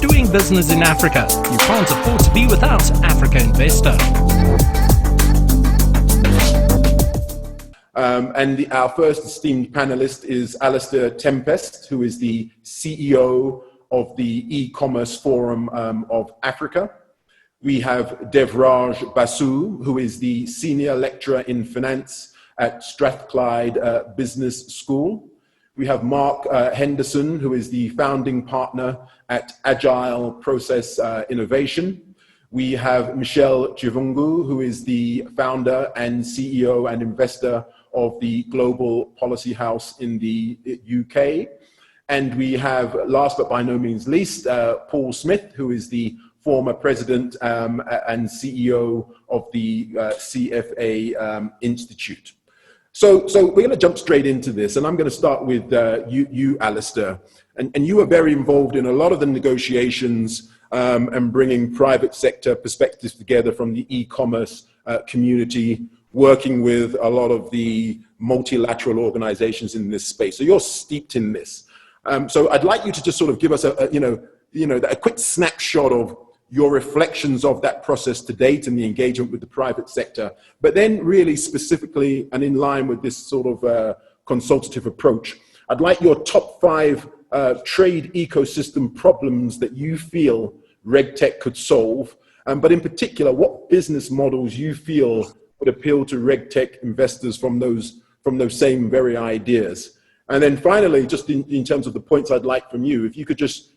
doing business in Africa. You can't afford to be without Africa Investor. Our first esteemed panelist is Alastair Tempest, who is the CEO of the E-Commerce Forum of Africa. We have Devraj Basu, who is the Senior Lecturer in Finance at Strathclyde Business School. We have Mark Henderson, who is the founding partner at Agile Process Innovation. We have Michelle Chivungu, who is the founder and CEO and investor of the Global Policy House in the UK. And we have, last but by no means least, Paul Smith, who is the former president and CEO of the CFA Institute. So we're going to jump straight into this, and I'm going to start with you, Alastair. And you were very involved in a lot of the negotiations and bringing private sector perspectives together from the e-commerce community, working with a lot of the multilateral organizations in this space. So you're steeped in this. So I'd like you to just sort of give us a quick snapshot of your reflections of that process to date and the engagement with the private sector, but then really specifically and in line with this sort of consultative approach, I'd like your top 5 trade ecosystem problems that you feel RegTech could solve, but in particular, what business models you feel would appeal to RegTech investors from those same very ideas. And then finally, just in terms of the points I'd like from you, if you could just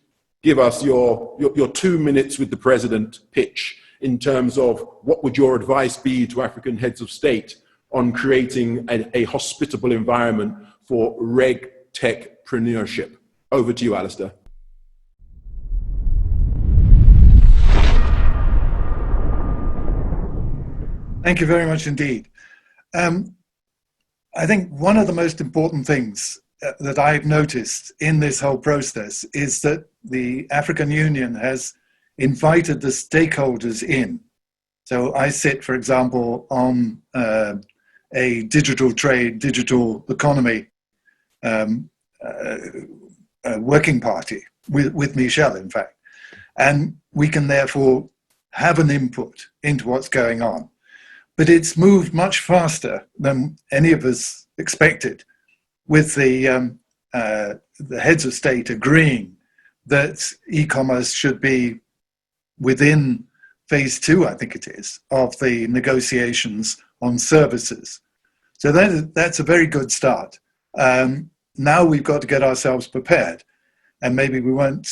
give us your 2 minutes with the president pitch in terms of what would your advice be to African heads of state on creating a hospitable environment for RegTechpreneurship. Over to you, Alastair. Thank you very much indeed. I think one of the most important things that I've noticed in this whole process is that the African Union has invited the stakeholders in. So I sit, for example, on a digital trade, digital economy working party with Michelle, in fact. And we can therefore have an input into what's going on. But it's moved much faster than any of us expected, with the heads of state agreeing that e-commerce should be within phase 2, I think it is, of the negotiations on services. So that's a very good start. Now we've got to get ourselves prepared, and maybe we weren't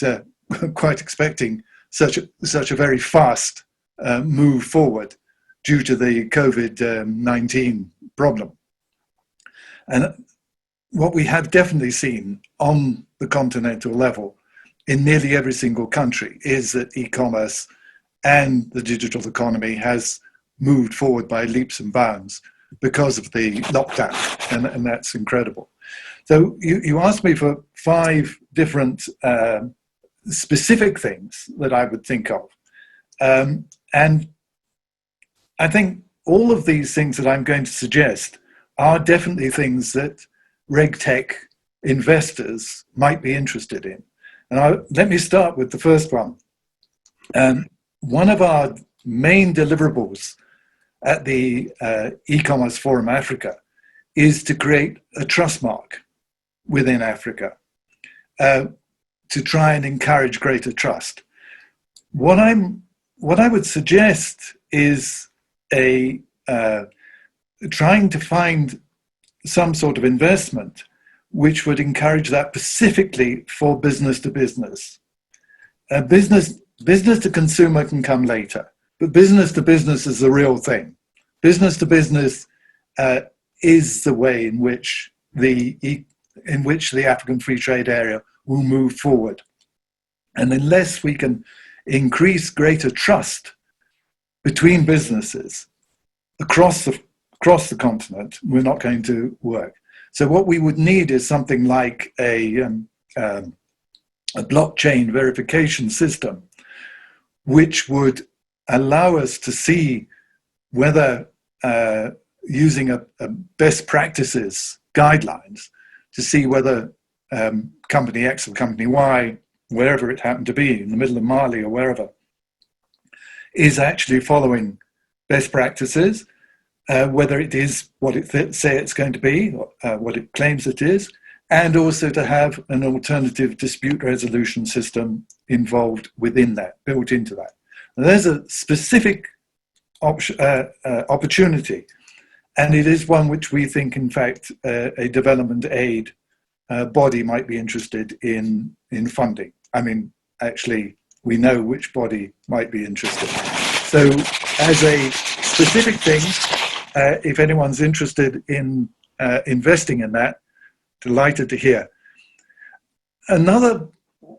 quite expecting such a very fast move forward due to the COVID-19 problem. And what we have definitely seen on the continental level in nearly every single country is that e-commerce and the digital economy has moved forward by leaps and bounds because of the lockdown, and that's incredible. So you asked me for 5 different specific things that I would think of. And I think all of these things that I'm going to suggest are definitely things that RegTech investors might be interested in. And let me start with the first one. One of our main deliverables at the E-Commerce Forum Africa is to create a trust mark within Africa to try and encourage greater trust. What I would suggest is trying to find some sort of investment which would encourage that specifically for business to business. Business to consumer can come later, but business to business is the real thing. Business to business is the way in which the African Free Trade Area will move forward. And unless we can increase greater trust between businesses across the continent, we're not going to work. So what we would need is something like a blockchain verification system, which would allow us to see whether using a best practices guidelines to see whether company X or company Y wherever it happened to be, in the middle of Mali or wherever, is actually following best practices, whether it is what it say it's going to be, what it claims it is, and also to have an alternative dispute resolution system involved within that, built into that. And there's a specific opportunity, and it is one which we think, in fact, a development aid body might be interested in funding. I mean, actually, we know which body might be interested. So as a specific thing, if anyone's interested in investing in that, delighted to hear. Another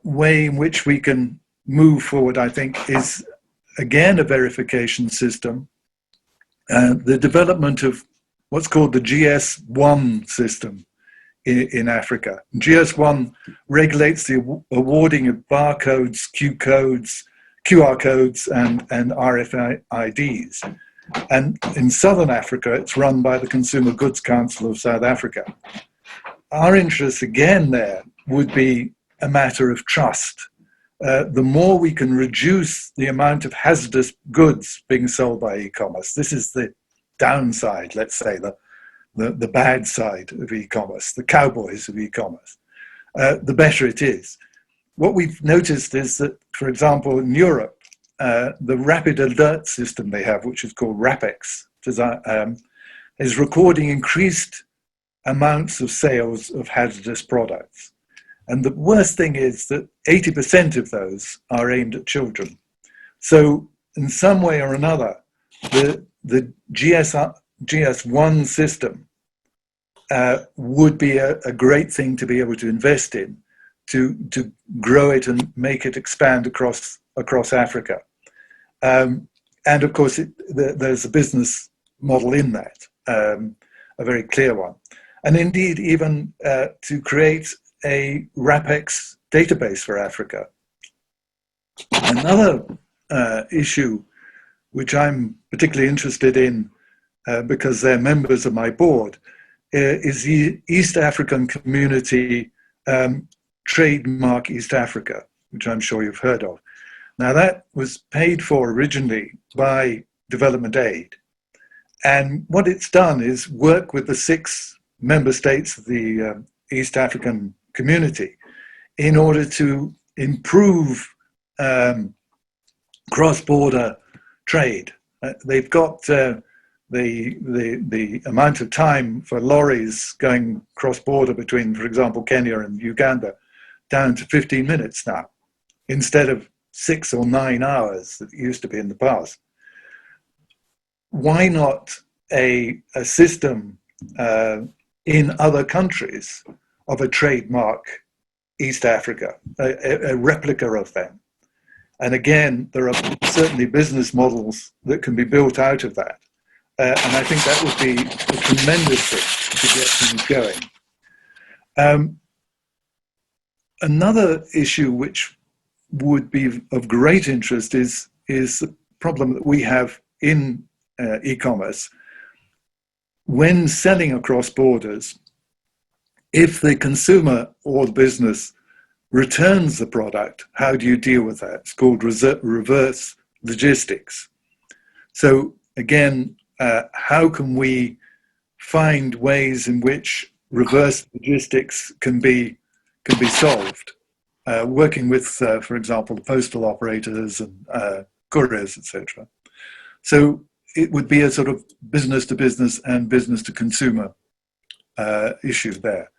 way in which we can move forward, I think, is again a verification system, the development of what's called the GS1 system in Africa. GS1 regulates the awarding of barcodes, QR codes, and RFIDs. And in Southern Africa, it's run by the Consumer Goods Council of South Africa. Our interest, again, there would be a matter of trust. The more we can reduce the amount of hazardous goods being sold by e-commerce, this is the downside, let's say, the bad side of e-commerce, the cowboys of e-commerce, the better it is. What we've noticed is that, for example, in Europe, the rapid alert system they have, which is called RAPEX, is recording increased amounts of sales of hazardous products. And the worst thing is that 80% of those are aimed at children. So in some way or another, the GS1 system would be a great thing to be able to invest in, to grow it and make it expand across Africa. And of course, there's a business model in that, a very clear one. And indeed, even to create a RAPEX database for Africa. Another issue which I'm particularly interested in because they're members of my board is the East African Community Trademark East Africa, which I'm sure you've heard of. Now that was paid for originally by development aid. And what it's done is work with the 6 member states of the East African community in order to improve cross-border trade. They've got the amount of time for lorries going cross-border between, for example, Kenya and Uganda down to 15 minutes now, instead of 6 or 9 hours that it used to be in the past. Why not a system in other countries of a trademark East Africa, a replica of them? And again, there are certainly business models that can be built out of that. And I think that would be a tremendous thing to get things going. Another issue which would be of great interest is the problem that we have in e-commerce. When selling across borders, if the consumer or the business returns the product, how do you deal with that? It's called reverse logistics. So again, how can we find ways in which reverse logistics can be solved? Working with, for example, the postal operators and couriers, etc. So it would be a sort of business to business and business to consumer issue there.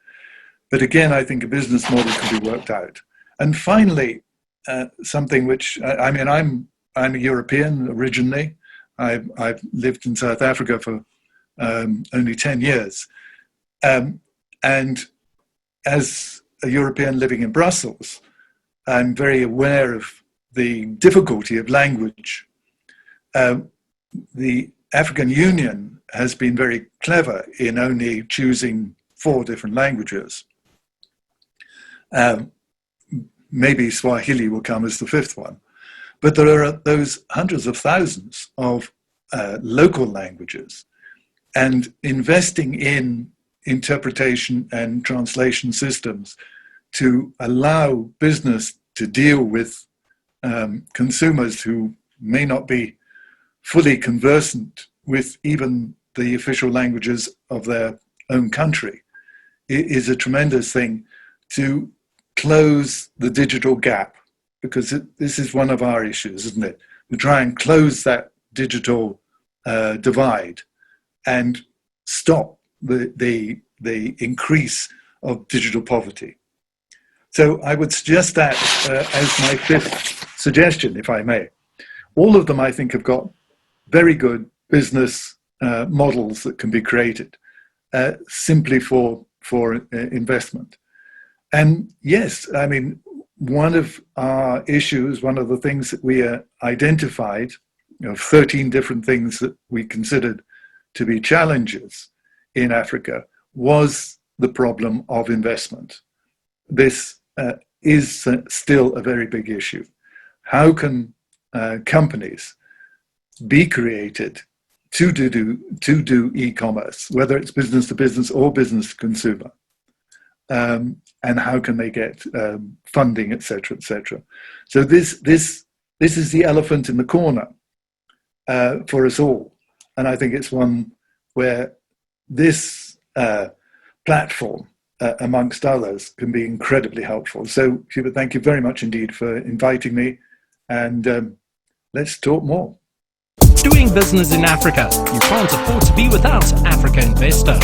But again, I think a business model can be worked out. And finally, something which, I mean, I'm a European originally. I've lived in South Africa for only 10 years. And as a European living in Brussels, I'm very aware of the difficulty of language. The African Union has been very clever in only choosing 4 different languages. Maybe Swahili will come as the 5th one. But there are those hundreds of thousands of local languages, and investing in interpretation and translation systems to allow business to deal with consumers who may not be fully conversant with even the official languages of their own country is a tremendous thing to close the digital gap, because this is one of our issues, isn't it? We try and close that digital divide and stop the increase of digital poverty. So I would suggest that as my fifth suggestion, if I may. All of them, I think, have got very good business models that can be created simply for investment. And yes, I mean, one of our issues, one of the things that we identified, 13 different things that we considered to be challenges in Africa, was the problem of investment. This is still a very big issue. How can companies be created to do e-commerce, whether it's business to business or business to consumer? And how can they get funding, et cetera, et cetera. So this is the elephant in the corner for us all. And I think it's one where this platform, amongst others, can be incredibly helpful. So Hubert, thank you very much indeed for inviting me, and let's talk more. Doing business in Africa. You can't afford to be without Africa Investor.